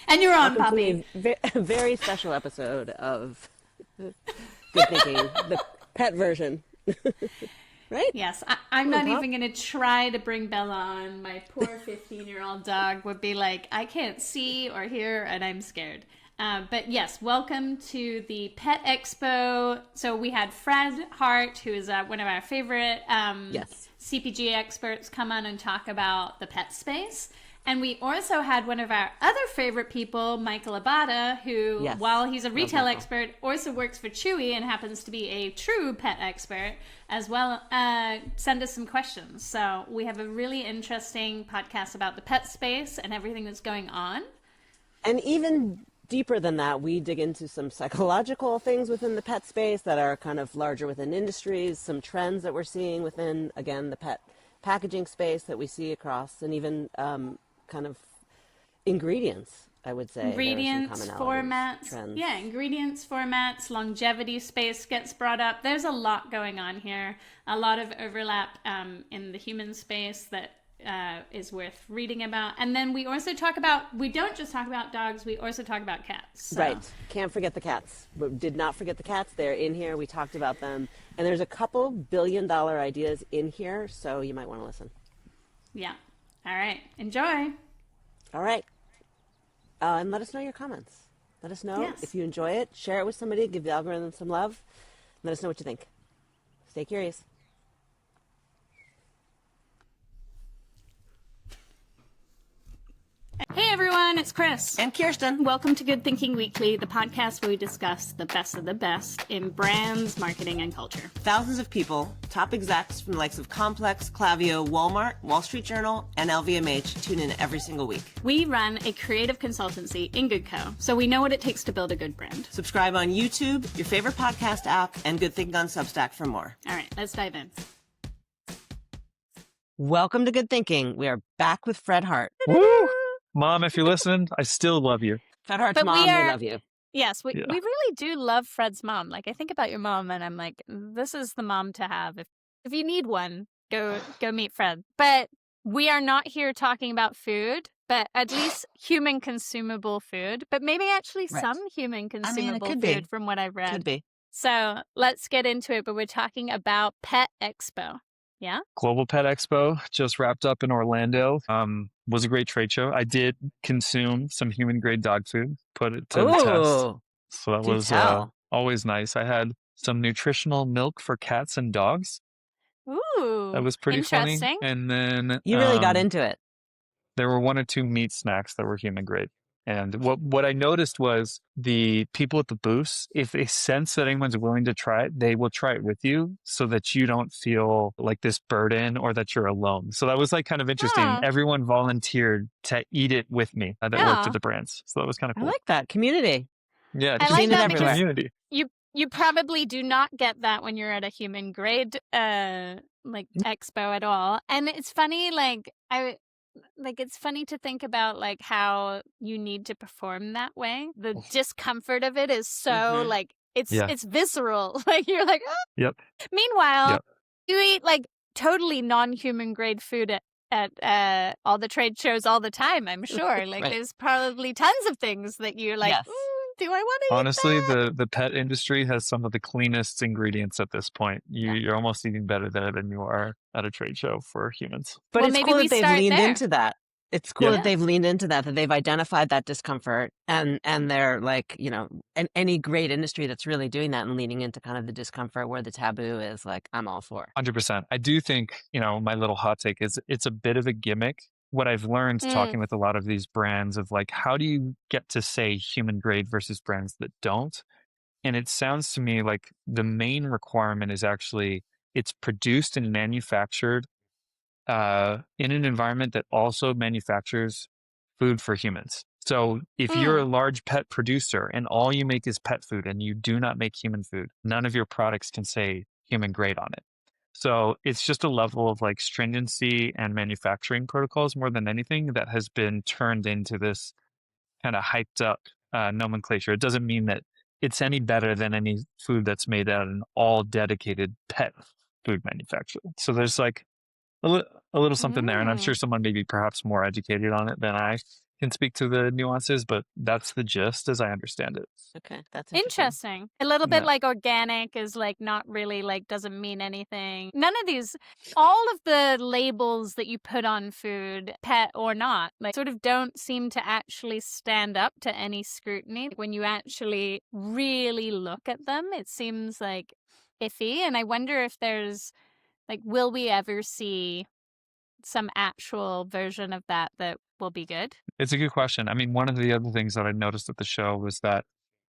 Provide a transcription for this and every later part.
And you're on, Welcome to puppy. a very special episode of Good Thinking, the pet version. Right? Yes, I'm Come on, not Pop. even going to try to bring Bella on. My poor 15-year-old dog would be like, I can't see or hear, and I'm scared. But yes, welcome to the Pet Expo. So we had Fred Hart, who is one of our favorite Yes. CPG experts, come on and talk about the pet space. And we also had one of our other favorite people, Michael Abada, who, Yes. while he's a Love retail Michael. expert, also works for Chewy and happens to be a true pet expert as well. Send us some questions. So we have a really interesting podcast about the pet space and everything that's going on. And even deeper than that, we dig into some psychological things within the pet space that are kind of larger within industries, some trends that we're seeing within, again, the pet packaging space that we see across, and even kind of ingredients, I would say. Ingredients, there are some commonalities, formats. trends. Yeah, ingredients, formats, longevity space gets brought up. There's a lot going on here. A lot of overlap in the human space that is worth reading about. And then we also we don't just talk about dogs, we also talk about cats. So. Right. Can't forget the cats. We did not forget the cats. They're in here. We talked about them. And there's a couple billion-dollar ideas in here, so you might want to listen. Yeah. All right. Enjoy. All right. And let us know your comments. Let us know Yes. if you enjoy it. Share it with somebody. Give the algorithm some love. Let us know what you think. Stay curious. Hey everyone, it's Chris. And Kirsten. Welcome to Good Thinking Weekly, the podcast where we discuss the best of the best in brands, marketing, and culture. Thousands of people, top execs from the likes of Complex, Klaviyo, Walmart, Wall Street Journal, and LVMH tune in every single week. We run a creative consultancy in Good Co, so we know what it takes to build a good brand. Subscribe on YouTube, your favorite podcast app, and Good Thinking on Substack for more. All right, let's dive in. Welcome to Good Thinking. We are back with Fred Hart. Woo! Mom, if you listen, I still love you. Fred Hart's But mom, we love you. Yes, we Yeah. really do love Fred's mom. Like, I think about your mom and I'm like, this is the mom to have. If you need one, go meet Fred. But we are not here talking about food, but at least human consumable food, but maybe actually Right. some human consumable could food be. from what I've read. Could be. So let's get into it, but we're talking about Pet Expo. Yeah? Global Pet Expo just wrapped up in Orlando. Was a great trade show. I did consume some human grade dog food, put it to the test. Ooh, So that do was tell. always nice. I had some nutritional milk for cats and dogs. Ooh. That was pretty funny. Interesting. And then You really got into it. there were one or two meat snacks that were human grade. And what I noticed was the people at the booths, if they sense that anyone's willing to try it, they will try it with you so that you don't feel like this burden or that you're alone. So that was like kind of interesting. Huh. Everyone volunteered to eat it with me that worked Yeah. at the brands. So that was kind of I cool. like that. Community. Yeah, I just like seen it that everywhere. because community. you probably do not get that when you're at a human grade expo at all. And it's funny, it's funny to think about like how you need to perform that way. The discomfort of it is so Mhm. it's visceral. Like you're like, "Ah." Yep. Meanwhile, Yep. you eat like totally non-human grade food at all the trade shows all the time, I'm sure. Like Right. there's probably tons of things that you're like, Yes. do I want to eat Honestly, that? the pet industry has some of the cleanest ingredients at this point. You're almost eating better there than you are at a trade show for humans. But Well, it's maybe cool we that they've start leaned there. into that. It's cool Yeah. that they've leaned into that they've identified that discomfort and they're like, any great industry that's really doing that and leaning into kind of the discomfort where the taboo is like, I'm all for. 100%. I do think, my little hot take is it's a bit of a gimmick. What I've learned talking with a lot of these brands of like, how do you get to say human grade versus brands that don't? And it sounds to me like the main requirement is actually it's produced and manufactured in an environment that also manufactures food for humans. So if you're a large pet producer and all you make is pet food and you do not make human food, none of your products can say human grade on it. So it's just a level of like stringency and manufacturing protocols more than anything that has been turned into this kind of hyped up nomenclature. It doesn't mean that it's any better than any food that's made at an all dedicated pet food manufacturer. So there's like a little something there. And I'm sure someone may be perhaps more educated on it than I can speak to the nuances, but that's the gist as I understand it. Okay, that's interesting. Interesting. A little bit Yeah. like organic is like not really like doesn't mean anything. None of these, all of the labels that you put on food, pet or not, like sort of don't seem to actually stand up to any scrutiny. When you actually really look at them, it seems like iffy. And I wonder if there's like, will we ever see some actual version of that that will be good? It's a good question. I mean, one of the other things that I noticed at the show was that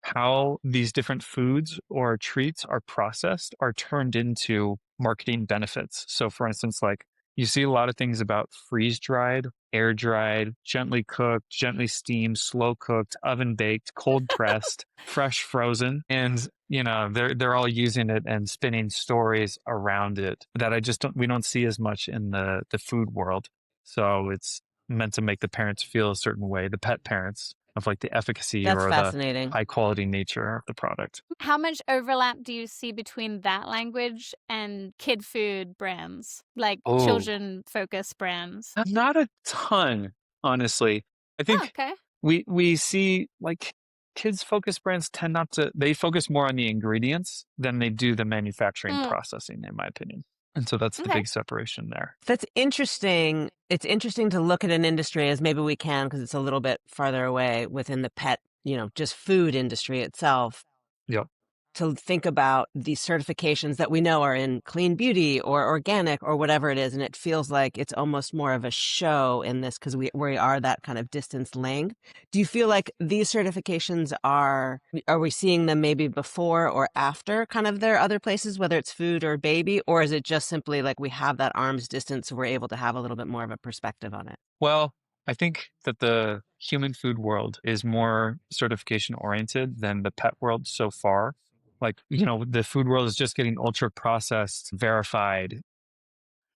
how these different foods or treats are processed are turned into marketing benefits. So, for instance, like you see a lot of things about freeze dried, air dried, gently cooked, gently steamed, slow cooked, oven baked, cold pressed, fresh frozen. And they're all using it and spinning stories around it that we don't see as much in the food world. So it's meant to make the parents feel a certain way, the pet parents, of like the efficacy That's or the fascinating. high quality nature of the product. How much overlap do you see between that language and kid food brands, like Oh, children focused brands? not a ton, honestly. I Oh, think okay. we see like kids focused brands tend not to, they focus more on the ingredients than they do the manufacturing Mm, processing, in my opinion. And so that's the okay. big separation there. That's interesting. It's interesting to look at an industry as maybe we can because it's a little bit farther away within the pet, just food industry itself. Yep. To think about these certifications that we know are in clean beauty or organic or whatever it is. And it feels like it's almost more of a show in this because we are that kind of distance link. Do you feel like these certifications are we seeing them maybe before or after kind of their other places, whether it's food or baby, or is it just simply like we have that arm's distance so we're able to have a little bit more of a perspective on it? Well, I think that the human food world is more certification oriented than the pet world so far. Like, the food world is just getting ultra processed, verified.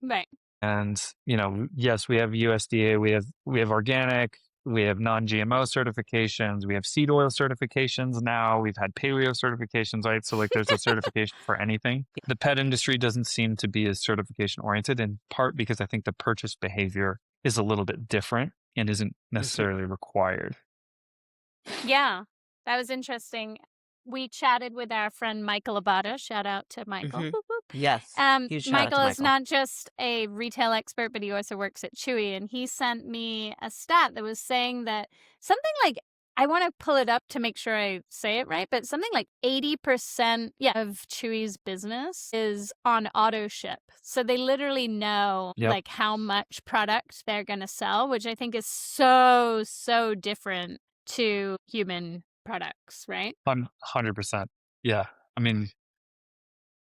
Right. And, yes, we have USDA, we have organic, we have non-GMO certifications, we have seed oil certifications now, we've had paleo certifications, right? So like there's a certification for anything. The pet industry doesn't seem to be as certification oriented, in part because I think the purchase behavior is a little bit different and isn't necessarily required. Yeah, that was interesting. We chatted with our friend Michael Abada. Shout out to Michael. Mhm. Whoop, whoop. Yes. Huge shout out to Michael is Michael. not just a retail expert, but he also works at Chewy. And he sent me a stat that was saying that something like, I want to pull it up to make sure I say it right, but something like 80% of Chewy's business is on AUTOSHIP. So they literally know Yep. like how much product they're going to sell, which I think is so, so different to human products, right? 100%. Yeah. I mean,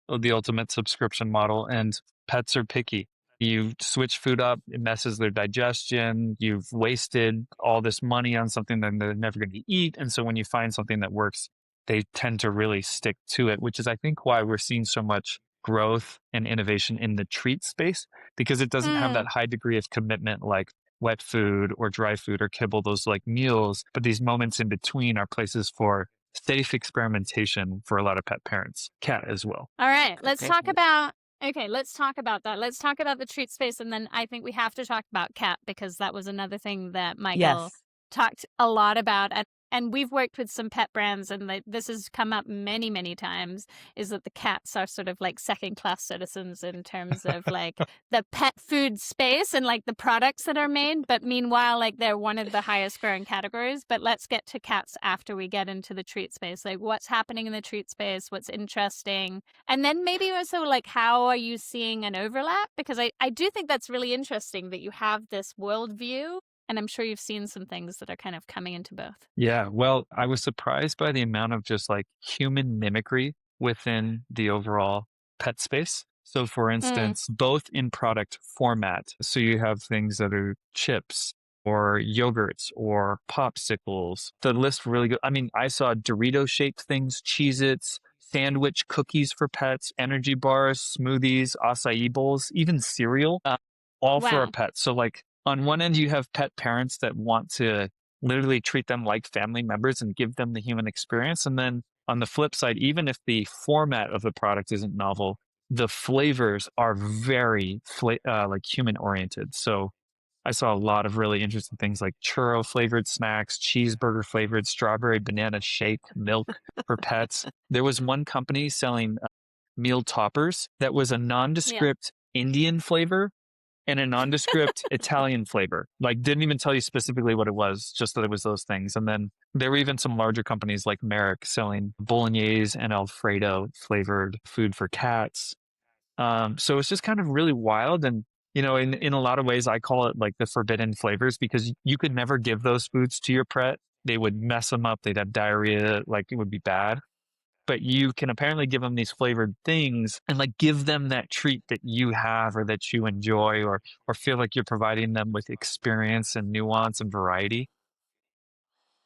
the ultimate subscription model, and pets are picky. You switch food up, it messes their digestion. You've wasted all this money on something that they're never going to eat. And so when you find something that works, they tend to really stick to it, which is, I think, why we're seeing so much growth and innovation in the treat space, because it doesn't have that high degree of commitment like wet food or dry food or kibble, those like meals. But these moments in between are places for safe experimentation for a lot of pet parents, cat as well. All right, let's Okay. talk about let's talk about that. Let's talk about the treat space, and then I think we have to talk about cat because that was another thing that Michael Yes. talked a lot about. And we've worked with some pet brands, and this has come up many, many times, is that the cats are sort of like second-class citizens in terms of like the pet food space and like the products that are made. But meanwhile, like they're one of the highest growing categories. But let's get to cats after we get into the treat space. Like what's happening in the treat space, what's interesting. And then maybe also like how are you seeing an overlap? Because I do think that's really interesting that you have this worldview. And I'm sure you've seen some things that are kind of coming into both. Yeah, well, I was surprised by the amount of just like human mimicry within the overall pet space. So, for instance, both in product format. So, you have things that are chips or yogurts or popsicles. The list really good. I mean, I saw Dorito shaped things, Cheez Its, sandwich cookies for pets, energy bars, smoothies, acai bowls, even cereal, all for a Wow. pet. So, like, on one end, you have pet parents that want to literally treat them like family members and give them the human experience. And then on the flip side, even if the format of the product isn't novel, the flavors are very like human oriented. So I saw a lot of really interesting things like churro flavored snacks, cheeseburger flavored strawberry banana shake, milk for pets. There was one company selling meal toppers that was a Yeah. nondescript Indian flavor and a nondescript Italian flavor. Like, didn't even tell you specifically what it was, just that it was those things. And then there were even some larger companies like Merrick selling bolognese and Alfredo flavored food for cats. So it's just kind of really wild. And, in a lot of ways, I call it like the forbidden flavors because you could never give those foods to your pet. They would mess them up. They'd have diarrhea. Like, it would be bad. But you can apparently give them these flavored things and like give them that treat that you have or that you enjoy or feel like you're providing them with experience and nuance and variety,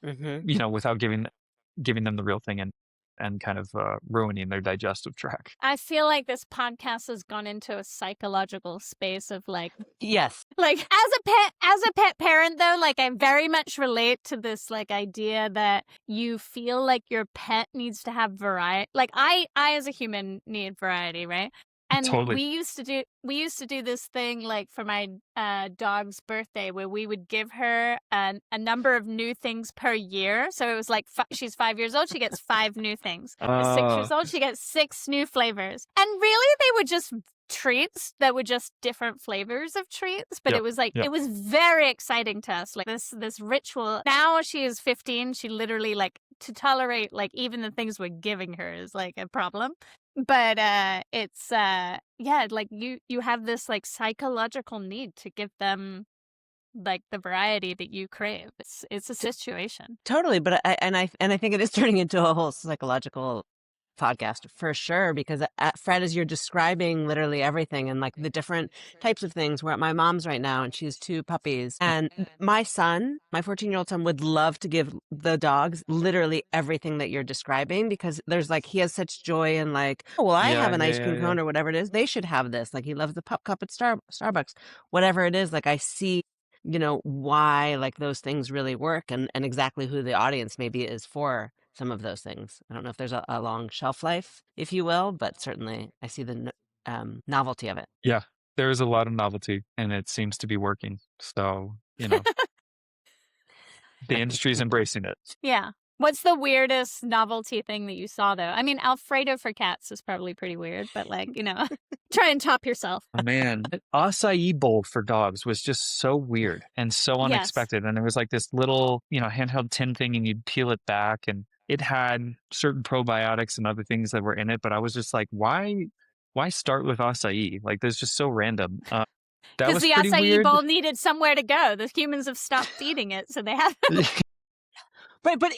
Hmm. without giving them the real thing and kind of ruining their digestive tract. I feel like this podcast has gone into a psychological space of like Yes. like as a pet parent though, like I very much relate to this like idea that you feel like your pet needs to have variety. Like I as a human need variety, right? And Totally. we used to do this thing like for my dog's birthday where we would give her a number of new things per year. So it was like she's 5 years old, she gets 5 new things. At 6 years old, she gets 6 new flavors. And really, they were just treats that were just different flavors of treats. But Yep. it was like, Yep. it was very exciting to us. Like this ritual. Now she is 15. She literally like to tolerate like even the things we're giving her is like a problem. But it's yeah, like you have this like psychological need to give them like the variety that you crave. It's a situation. Totally, but I think it is turning into a whole psychological podcast for sure because Fred, as you're describing literally everything and like the different types of things, we're at my mom's right now and she has 2 puppies, and my son, my 14-year-old son, would love to give the dogs literally everything that you're describing because there's like he has such joy in like, oh well, I have Yeah, an yeah, ice yeah, cream yeah. cone or whatever it is, they should have this. Like he loves the pup cup at Starbucks, whatever it is. Like I see why like those things really work and exactly who the audience maybe is for some of those things. I don't know if there's a long shelf life, if you will, but certainly I see the novelty of it. Yeah. There is a lot of novelty and it seems to be working. So, the industry is embracing it. Yeah. What's the weirdest novelty thing that you saw though? I mean, Alfredo for cats is probably pretty weird, but like, try and top yourself. Oh, man, the acai bowl for dogs was just so weird and so Yes. unexpected. And it was like this little, handheld tin thing and you'd peel it back and it had certain probiotics and other things that were in it. But I was just like, why start with acai? Like, that's just so random. That Because was the pretty acai weird. bowl needed somewhere to go. The humans have stopped feeding it, so they have. Right, but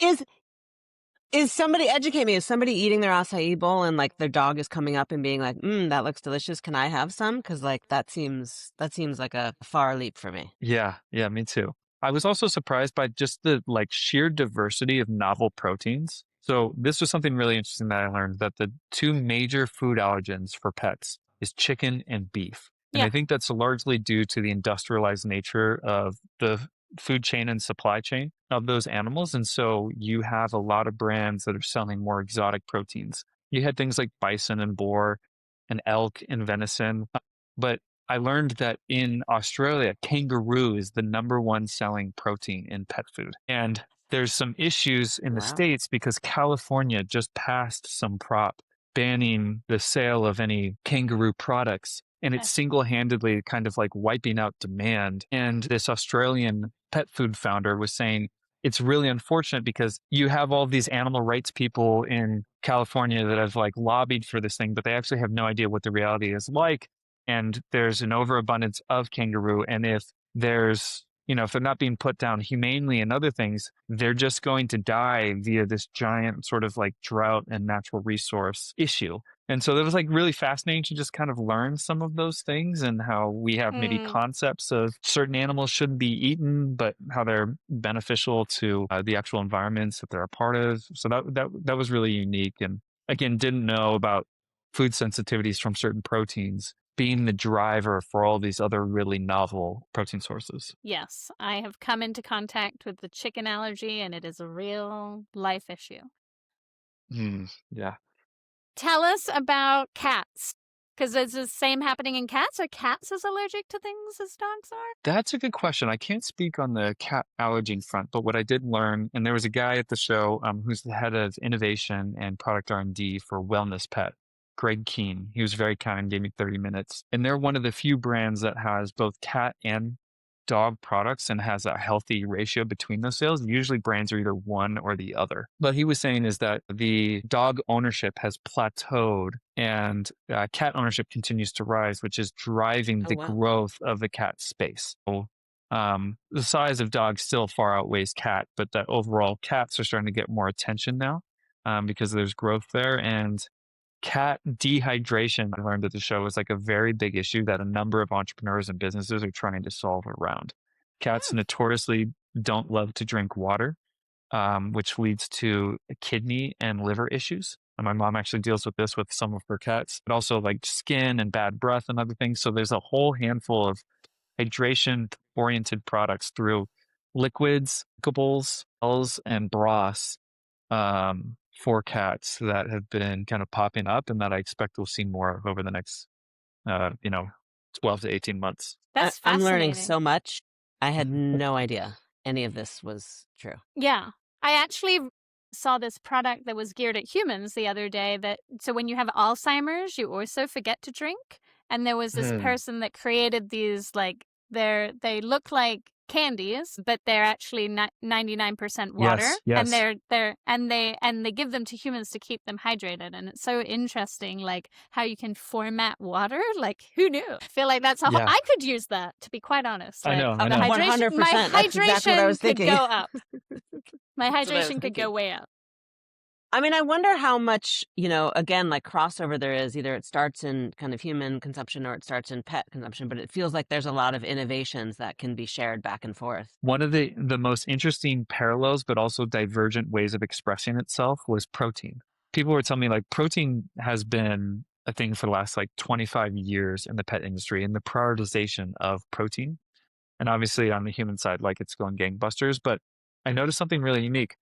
is somebody, educate me, is somebody eating their acai bowl and like their dog is coming up and being like, that looks delicious, can I have some? Because like that seems like a far leap for me. Yeah, me too. I was also surprised by just the like sheer diversity of novel proteins. So this was something really interesting that I learned that the 2 major food allergens for pets is chicken and beef. And I Yeah. think that's largely due to the industrialized nature of the food chain and supply chain of those animals. And so you have a lot of brands that are selling more exotic proteins. You had things like bison and boar and elk and venison. But I learned that in Australia, kangaroo is the #1 selling protein in pet food. And there's some issues in the Wow. States because California just passed some prop banning the sale of any kangaroo products. And it's single-handedly kind of like wiping out demand. And this Australian pet food founder was saying, it's really unfortunate because you have all these animal rights people in California that have like lobbied for this thing, but they actually have no idea what the reality is like. And there's an overabundance of kangaroo. And if there's, if they're not being put down humanely and other things, they're just going to die via this giant sort of like drought and natural resource issue. And so it was like really fascinating to just kind of learn some of those things and how we have maybe concepts of certain animals shouldn't be eaten, but how they're beneficial to the actual environments that they're a part of. So that was really unique. And again, didn't know about food sensitivities from certain proteins being the driver for all these other really novel protein sources. Yes, I have come into contact with the chicken allergy, and it is a real life issue. Yeah. Tell us about cats. Because is the same happening in cats? Are cats as allergic to things as dogs are? That's a good question. I can't speak on the cat allergy front, but what I did learn, and there was a guy at the show who's the head of innovation and product R&D for Wellness Pet, Greg Keene. He was very kind, gave me 30 minutes. And they're one of the few brands that has both cat and dog products and has a healthy ratio between those sales. Usually brands are either one or the other. But he was saying is that the dog ownership has plateaued and cat ownership continues to rise, which is driving the growth of the cat space. So, the size of dogs still far outweighs cat, but that overall cats are starting to get more attention now because there's growth there. And cat dehydration, I learned at the show, is like a very big issue that a number of entrepreneurs and businesses are trying to solve around. Cats notoriously don't love to drink water, which leads to kidney and liver issues. And my mom actually deals with this with some of her cats, but also like skin and bad breath and other things. So there's a whole handful of hydration oriented products through liquids, drinkables, gels, and broths for cats that have been kind of popping up and that I expect we'll see more of over the next, 12 to 18 months. That's I'm fascinating. learning so much. I had no idea any of this was true. Yeah. I actually saw this product that was geared at humans the other day so when you have Alzheimer's, you also forget to drink. And there was this person that created these, like, they look like candies, but they're actually 99% water. Yes. And they give them to humans to keep them hydrated. And it's so interesting, like how you can format water. Like, who knew? I feel like that's I could use that, to be quite honest. I know. My 100%. hydration That's exactly what I was thinking. could go up. My hydration could go way up. I mean, I wonder how much, again, like crossover there is. Either it starts in kind of human consumption or it starts in pet consumption, but it feels like there's a lot of innovations that can be shared back and forth. One of the most interesting parallels, but also divergent ways of expressing itself was protein. People were telling me like protein has been a thing for the last like 25 years in the pet industry and the prioritization of protein. And obviously on the human side, like it's going gangbusters, but I noticed something really unique.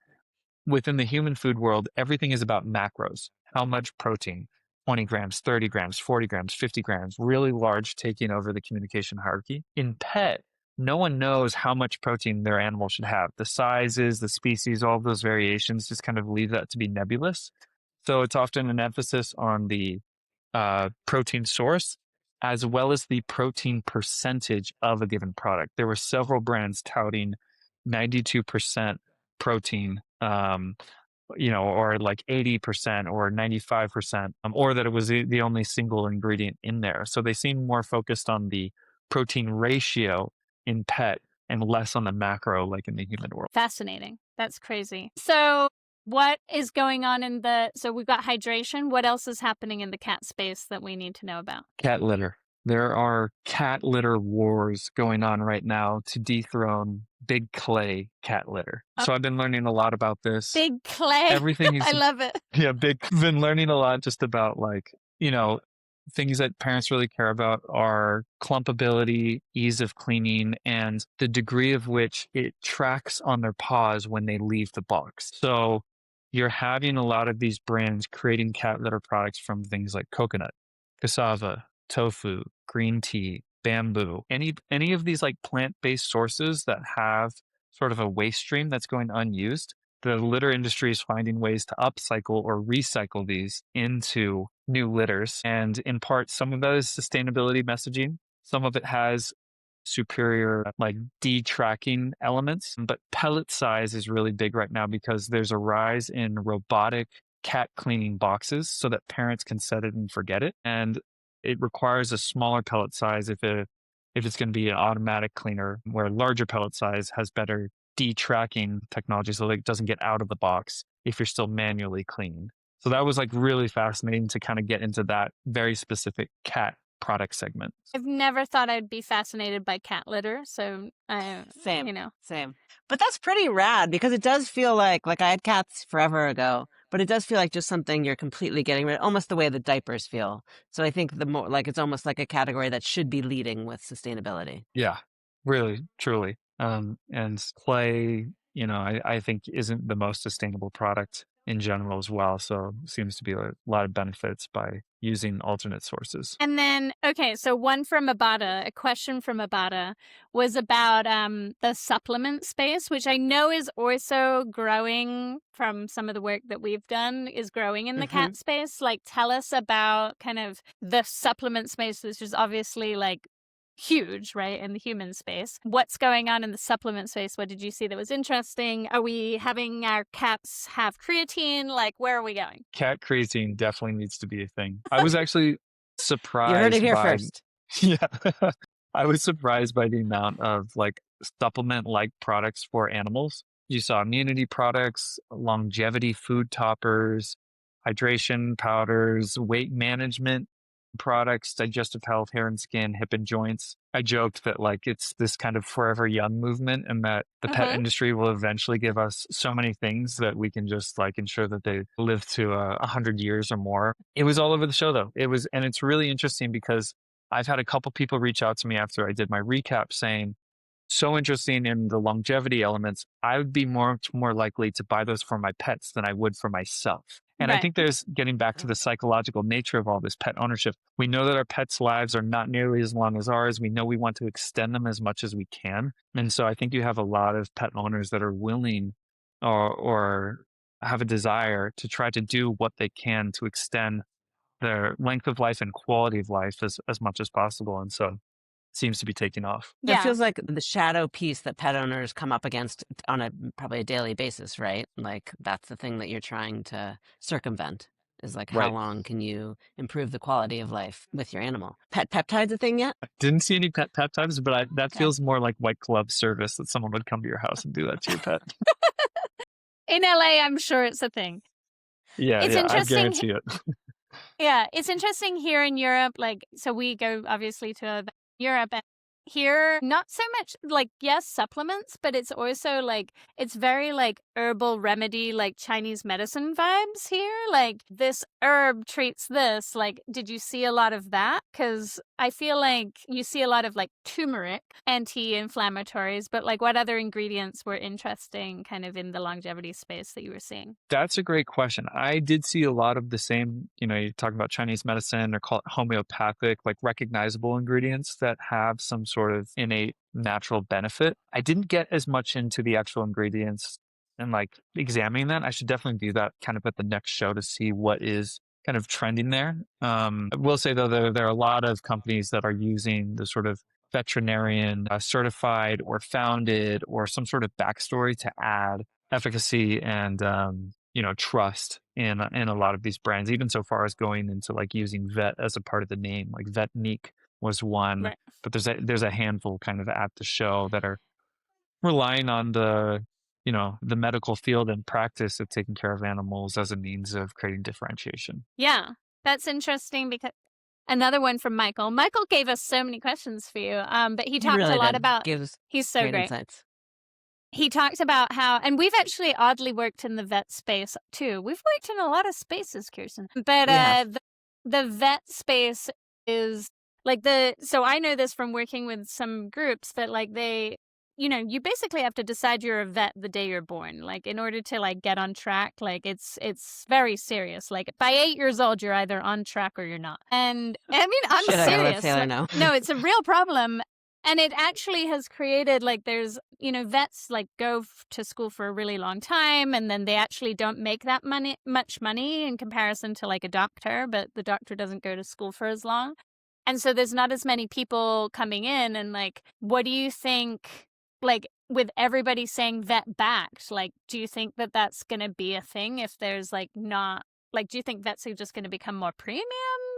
Within the human food world, everything is about macros. How much protein? 20 grams, 30 grams, 40 grams, 50 grams, really large, taking over the communication hierarchy. In pet, no one knows how much protein their animal should have. The sizes, the species, all of those variations just kind of leave that to be nebulous. So it's often an emphasis on the protein source as well as the protein percentage of a given product. There were several brands touting 92% protein, or like 80% or 95%, or that it was the only single ingredient in there. So they seem more focused on the protein ratio in pet and less on the macro, like in the human world. Fascinating. That's crazy. So what is going on so we've got hydration. What else is happening in the cat space that we need to know about? Cat litter. There are cat litter wars going on right now to dethrone big clay cat litter. So I've been learning a lot about this. Big clay. Everything is, I love it. Yeah, been learning a lot just about like, things that parents really care about are clumpability, ease of cleaning, and the degree of which it tracks on their paws when they leave the box. So you're having a lot of these brands creating cat litter products from things like coconut, cassava, tofu, green tea, bamboo, any of these like plant-based sources that have sort of a waste stream that's going unused. The litter industry is finding ways to upcycle or recycle these into new litters. And in part, some of that is sustainability messaging. Some of it has superior like detracking elements. But pellet size is really big right now because there's a rise in robotic cat cleaning boxes so that parents can set it and forget it. And it requires a smaller pellet size if it's going to be an automatic cleaner, where larger pellet size has better detracking technology so it doesn't get out of the box if you're still manually cleaning. So that was like really fascinating to kind of get into that very specific cat product segment. I've never thought I'd be fascinated by cat litter. So Same. But that's pretty rad because it does feel like I had cats forever ago, but it does feel like just something you're completely getting rid of, almost the way the diapers feel. So I think the more like it's almost like a category that should be leading with sustainability. Yeah, really, truly. And clay, I think isn't the most sustainable product in general as well. So seems to be a lot of benefits by using alternate sources. And then, okay, so one from Abada, a question from Abada was about the supplement space, which I know is also growing from some of the work that we've done, is growing in the cat space. Like, tell us about kind of the supplement space, which is obviously like huge, right, in the human space. What's going on in the supplement space? What did you see that was interesting? Are we having our cats have creatine? Like, where are we going? Cat creatine definitely needs to be a thing. I was actually surprised. You heard it here by, first. Yeah. I was surprised by the amount of like supplement-like products for animals. You saw immunity products, longevity food toppers, hydration powders, weight management products, digestive health, hair and skin, hip and joints. I joked that like it's this kind of forever young movement, and that the pet industry will eventually give us so many things that we can just like ensure that they live to 100 years or more. It was all over the show though. And it's really interesting because I've had a couple people reach out to me after I did my recap saying, so interesting in the longevity elements. I would be much more likely to buy those for my pets than I would for myself. And I think there's getting back to the psychological nature of all this pet ownership. We know that our pets' lives are not nearly as long as ours. We know we want to extend them as much as we can. And so I think you have a lot of pet owners that are willing or have a desire to try to do what they can to extend their length of life and quality of life as much as possible. And so seems to be taking off. It feels like the shadow piece that pet owners come up against on a probably a daily basis, right? Like that's the thing that you're trying to circumvent is like how long can you improve the quality of life with your animal? Pet peptides a thing yet? I didn't see any pet peptides, but that feels more like white glove service, that someone would come to your house and do that to your pet. In LA, I'm sure it's a thing. Yeah, it's interesting. I guarantee it. Yeah, it's interesting here in Europe. Like, so we go obviously to Europe, and here, not so much like, yes, supplements, but it's also like, it's very like herbal remedy, like Chinese medicine vibes here. Like, this herb treats this. Like, did you see a lot of that? Because I feel like you see a lot of like turmeric, anti-inflammatories, but like what other ingredients were interesting kind of in the longevity space that you were seeing? That's a great question. I did see a lot of the same, you talk about Chinese medicine or call it homeopathic, like recognizable ingredients that have some sort of innate natural benefit. I didn't get as much into the actual ingredients and like examining that. I should definitely do that kind of at the next show to see what is kind of trending there. I will say though, there are a lot of companies that are using the sort of veterinarian certified or founded or some sort of backstory to add efficacy and trust in a lot of these brands, even so far as going into like using vet as a part of the name. Like VetNique was one, but there's a handful kind of at the show that are relying on the medical field and practice of taking care of animals as a means of creating differentiation. Yeah, that's interesting because another one from Michael. Michael gave us so many questions for you, but he talked really a lot did. about. Gives he's so great. Insights. He talked about how, and we've actually oddly worked in the vet space too. We've worked in a lot of spaces, Kirsten, but the vet space is like so I know this from working with some groups that like you basically have to decide you're a vet the day you're born. Like in order to like get on track, like it's very serious. Like by 8 years old, you're either on track or you're not. And I mean, I'm serious. No, it's a real problem. And it actually has created, like, there's, vets, like, go to school for a really long time, and then they actually don't make that much money in comparison to, like, a doctor, but the doctor doesn't go to school for as long. And so there's not as many people coming in, and, like, what do you think, like, with everybody saying vet-backed, like, do you think that that's going to be a thing if there's, like, not, like, do you think vets are just going to become more premium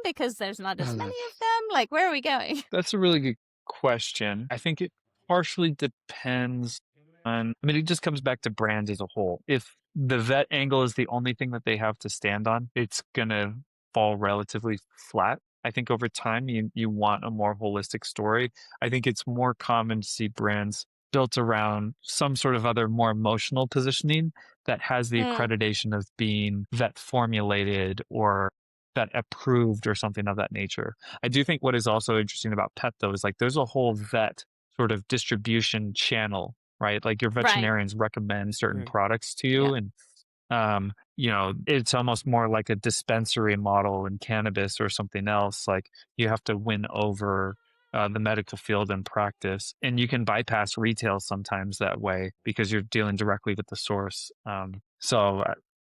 because there's not as many of them? Like, where are we going? That's a really good question. I think it partially depends on, it just comes back to brands as a whole. If the vet angle is the only thing that they have to stand on, it's going to fall relatively flat. I think over time, you want a more holistic story. I think it's more common to see brands built around some sort of other more emotional positioning that has the accreditation of being vet formulated or vet approved or something of that nature. I do think what is also interesting about pet though is like there's a whole vet sort of distribution channel, right? Like your veterinarians recommend certain products to you, and it's almost more like a dispensary model in cannabis or something else. Like you have to win over the medical field and practice, and you can bypass retail sometimes that way because you're dealing directly with the source.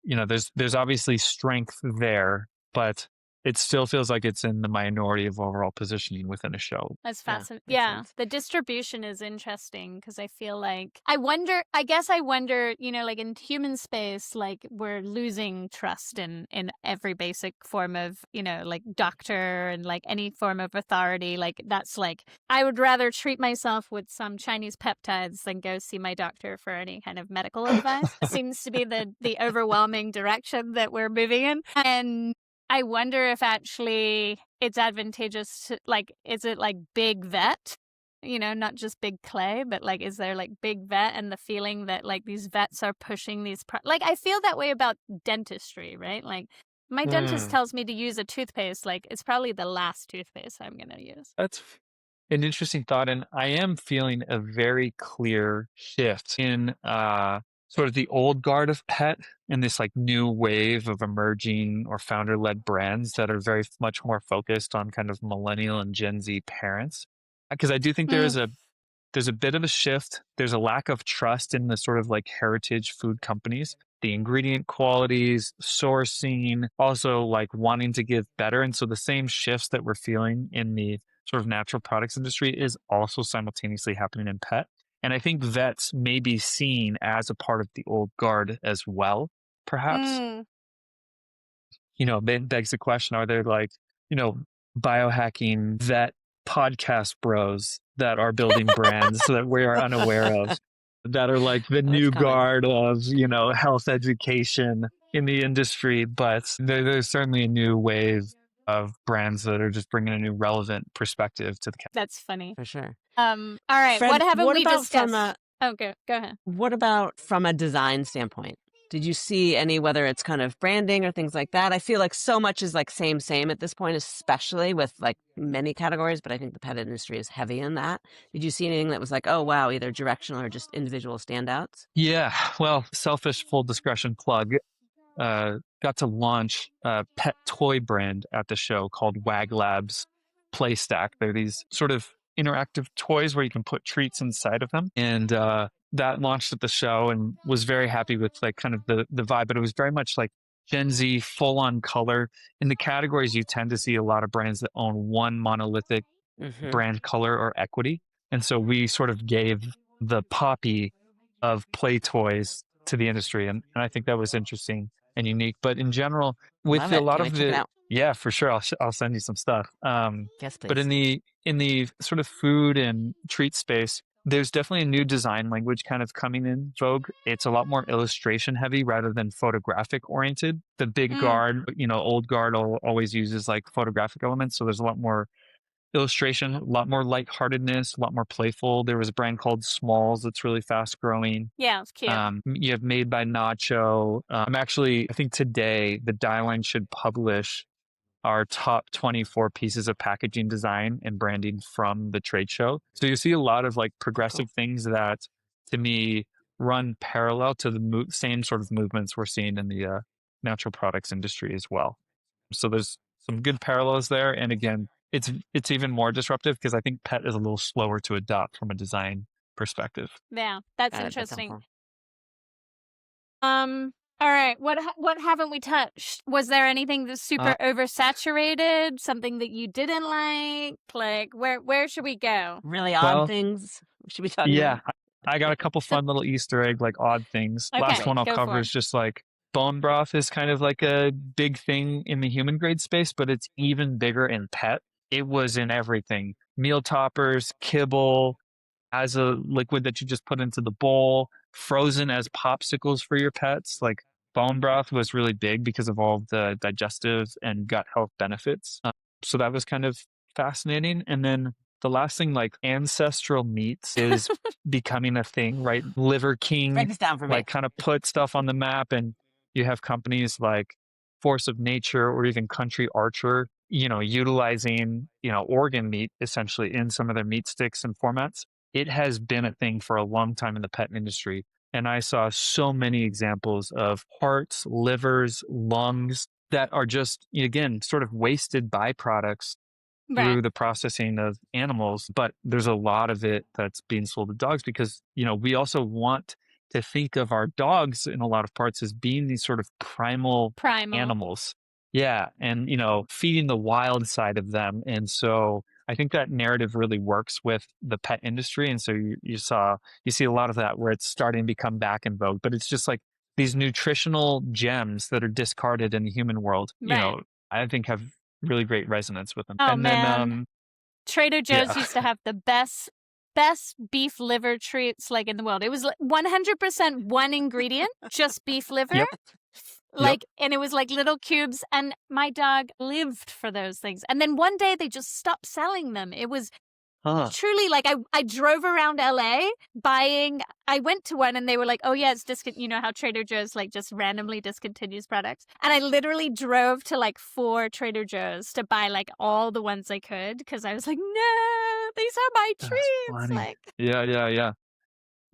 There's obviously strength there, but it still feels like it's in the minority of overall positioning within a show. That's Yeah, fascinating. makes Yeah, sense. the distribution is interesting because I feel like I guess I wonder, like in human space, like we're losing trust in every basic form of, like doctor and like any form of authority. Like that's like I would rather treat myself with some Chinese peptides than go see my doctor for any kind of medical advice. It seems to be the overwhelming direction that we're moving in. And I wonder if actually it's advantageous to, like, is it like big vet, not just big clay, but like, is there like big vet and the feeling that like these vets are pushing these, like, I feel that way about dentistry, right? Like, my dentist tells me to use a toothpaste, like, it's probably the last toothpaste I'm going to use. That's an interesting thought, and I am feeling a very clear shift in sort of the old guard of pet and this like new wave of emerging or founder-led brands that are very much more focused on kind of millennial and Gen Z parents. Because I do think there's a bit of a shift. There's a lack of trust in the sort of like heritage food companies, the ingredient qualities, sourcing, also like wanting to give better. And so the same shifts that we're feeling in the sort of natural products industry is also simultaneously happening in pet. And I think vets may be seen as a part of the old guard as well, perhaps. Begs the question, are there like, biohacking vet podcast bros that are building brands that we are unaware of, that are like the new guard of, health education in the industry? But there's certainly a new wave of brands that are just bringing a new relevant perspective to the That's funny. For sure. All right. Fred, what haven't we about discussed? Go ahead. What about from a design standpoint? Did you see any, whether it's kind of branding or things like that? I feel like so much is like same at this point, especially with like many categories, but I think the pet industry is heavy in that. Did you see anything that was like, oh, wow, either directional or just individual standouts? Yeah, well, selfish full discretion plug. Got to launch a pet toy brand at the show called Wag Labs Play Stack. They're these sort of interactive toys where you can put treats inside of them. And that launched at the show and was very happy with like kind of the vibe, but it was very much like Gen Z, full on color. In the categories, you tend to see a lot of brands that own one monolithic brand color or equity. And so we sort of gave the poppy of play toys to the industry. And I think that was interesting and unique. But in general, with a lot of the, yeah, for sure, I'll send you some stuff. Yes, please. But in the sort of food and treat space, there's definitely a new design language kind of coming in vogue. It's a lot more illustration heavy rather than photographic oriented. The big guard, old guard always uses like photographic elements. So there's a lot more illustration, a lot more lightheartedness, a lot more playful. There was a brand called Smalls that's really fast growing. Yeah, it's cute. You have Made by Nacho. I think today the Die Line should publish our top 24 pieces of packaging design and branding from the trade show. So you see a lot of like progressive things that, to me, run parallel to the same sort of movements we're seeing in the natural products industry as well. So there's some good parallels there. And again, it's even more disruptive because I think pet is a little slower to adopt from a design perspective. Yeah, that's interesting. All right, what haven't we touched? Was there anything that's super oversaturated? Something that you didn't like? Like, where should we go? Really odd things should we talk about? Yeah, I got a couple fun little Easter egg, like odd things. Okay, last one I'll cover is just like bone broth is kind of like a big thing in the human grade space, but it's even bigger in pet. It was in everything: meal toppers, kibble, as a liquid that you just put into the bowl, frozen as popsicles for your pets. Like bone broth was really big because of all the digestive and gut health benefits. So that was kind of fascinating. And then the last thing, like ancestral meats is becoming a thing, right? Liver King, break this down for me. Like kind of put stuff on the map, and you have companies like Force of Nature or even Country Archer, utilizing, organ meat essentially in some of their meat sticks and formats. It has been a thing for a long time in the pet industry. And I saw so many examples of hearts, livers, lungs that are just, again, sort of wasted byproducts Right. through the processing of animals. But there's a lot of it that's being sold to dogs because, we also want to think of our dogs in a lot of parts as being these sort of primal animals. Yeah. And, feeding the wild side of them. And so I think that narrative really works with the pet industry. And so you see a lot of that where it's starting to become back in vogue, but it's just like these nutritional gems that are discarded in the human world, Right. I think have really great resonance with them. Oh, And man. then, Trader Joe's yeah. used to have the best beef liver treats like in the world. It was 100% one ingredient, just beef liver. Yep. And it was like little cubes, and my dog lived for those things. And then one day they just stopped selling them. It was truly like I drove around LA buying. I went to one and they were like, "Oh yeah, it's you know how Trader Joe's like just randomly discontinues products." And I literally drove to like 4 Trader Joe's to buy like all the ones I could because I was like, "No, these are my treats!" Funny. Like, Yeah.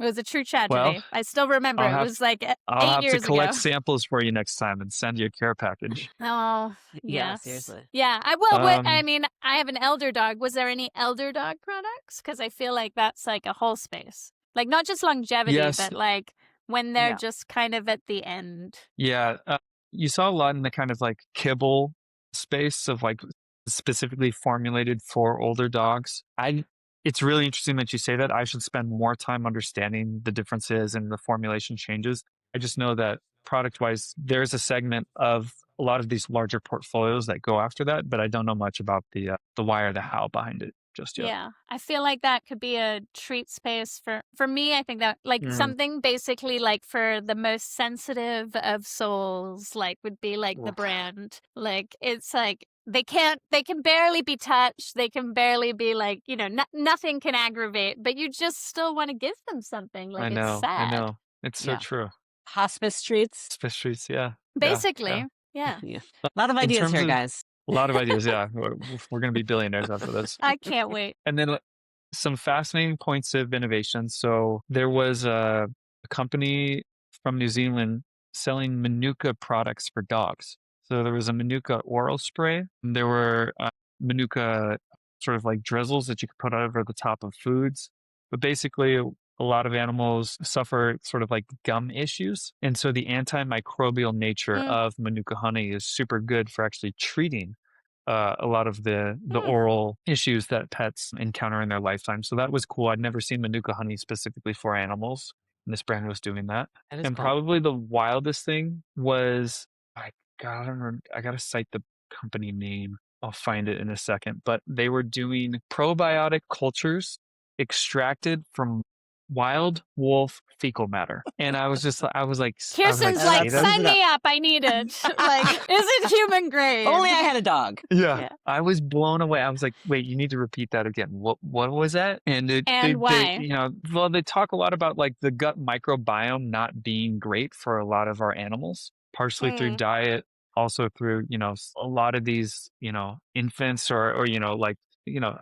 it was a true tragedy. Well, I still remember. It was like 8 I'll have years to collect ago. samples for you next time and send you a care package. Oh, Yeah, yes. seriously. Yeah, I will. I mean, I have an elder dog. Was there any elder dog products? Because I feel like that's like a whole space. Like not just longevity, Yes. but like when they're Yeah. just kind of at the end. Yeah. You saw a lot in the kind of like kibble space of like specifically formulated for older dogs. It's really interesting that you say that. I should spend more time understanding the differences and the formulation changes. I just know that product wise, there's a segment of a lot of these larger portfolios that go after that, but I don't know much about the why or the how behind it just yet. Yeah, I feel like that could be a treat space for me. I think that like something basically like for the most sensitive of souls, like would be like the brand. Like it's like they can barely be touched. They can barely be like, nothing can aggravate, but you just still want to give them something. Like it's sad. I know. It's so true. Hospice treats. Hospice treats, yeah. Basically, yeah. A lot of ideas here, guys. A lot of ideas, yeah. We're going to be billionaires after this. I can't wait. And then some fascinating points of innovation. So there was a company from New Zealand selling Manuka products for dogs. So there was a Manuka oral spray. And there were Manuka sort of like drizzles that you could put over the top of foods. But basically, a lot of animals suffer sort of like gum issues. And so the antimicrobial nature of Manuka honey is super good for actually treating a lot of the oral issues that pets encounter in their lifetime. So that was cool. I'd never seen Manuka honey specifically for animals. And this brand was doing that. That is And cool. probably the wildest thing was, I gotta cite the company name. I'll find it in a second. But they were doing probiotic cultures extracted from wild wolf fecal matter. And I was like, Kirsten's like, sign me up. I need it. Like, is it human grade? Only I had a dog. Yeah. I was blown away. I was like, wait, you need to repeat that again. What was that? And why? They talk a lot about like the gut microbiome not being great for a lot of our animals, partially through diet, also through, a lot of these, infants or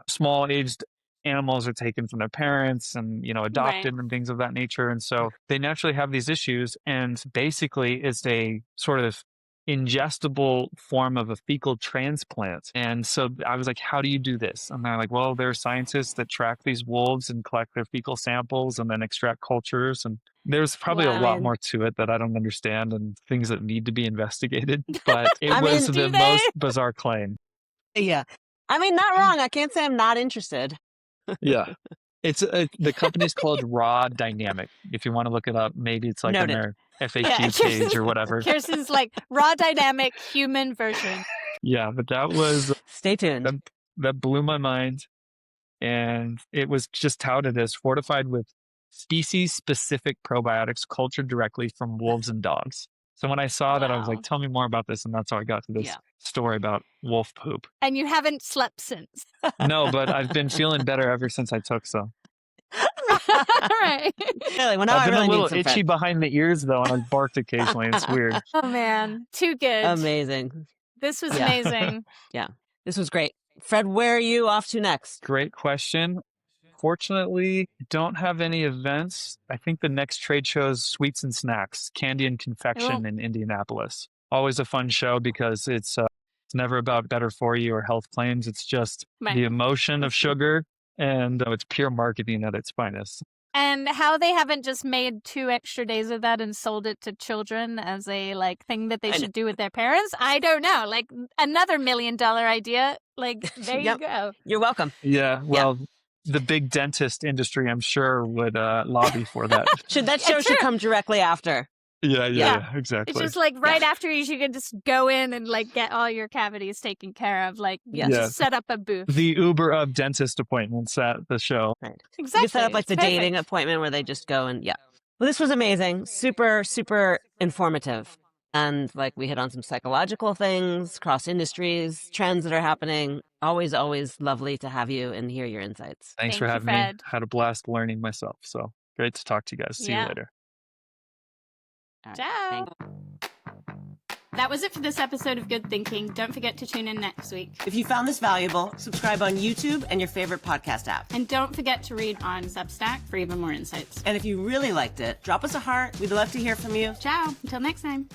small aged animals are taken from their parents and, adopted and things of that nature. And so they naturally have these issues. And basically it's a sort of ingestible form of a fecal transplant. And so I was like, how do you do this? And they're like, well, there are scientists that track these wolves and collect their fecal samples and then extract cultures. And there's probably a lot more to it that I don't understand and things that need to be investigated. But it was the most bizarre claim. Yeah. I mean, not wrong. I can't say I'm not interested. Yeah. It's the company's called Raw Dynamic. If you want to look it up, maybe it's like on their FAQ page or whatever. Kirsten's like Raw Dynamic human version. Yeah, but that was stay tuned. That blew my mind. And it was just touted as fortified with species specific probiotics cultured directly from wolves and dogs. So when I saw that, I was like, tell me more about this. And that's how I got to this story about wolf poop. And you haven't slept since. No, but I've been feeling better ever since I took some. Right. Really, well, I've been a little itchy behind the ears, though, and I've barked occasionally. It's weird. Oh, man. Too good. Amazing. This was amazing. Yeah. This was great. Fred, where are you off to next? Great question. unfortunately don't have any events. I think the next trade show is Sweets and Snacks, Candy and Confection in Indianapolis. Always a fun show because it's never about better for you or health claims. It's just the emotion of sugar, and it's pure marketing at its finest. And how they haven't just made 2 extra days of that and sold it to children as a thing that they should do with their parents, I don't know. Like another $1 million idea. Like there you go. You're welcome. Yeah, well, the big dentist industry, I'm sure, would lobby for that. That show should come directly after. Yeah, exactly. It's just right after you could just go in and get all your cavities taken care of. Just set up a booth. The Uber of dentist appointments at the show. Right. Exactly. You set up the dating appointment where they just go and Well, this was amazing. Super, super informative. And we hit on some psychological things, cross industries, trends that are happening. Always, always lovely to have you and hear your insights. Thanks for having me. Had a blast learning myself. So great to talk to you guys. See you later. Right. Ciao. That was it for this episode of Good Thinking. Don't forget to tune in next week. If you found this valuable, subscribe on YouTube and your favorite podcast app. And don't forget to read on Substack for even more insights. And if you really liked it, drop us a heart. We'd love to hear from you. Ciao. Until next time.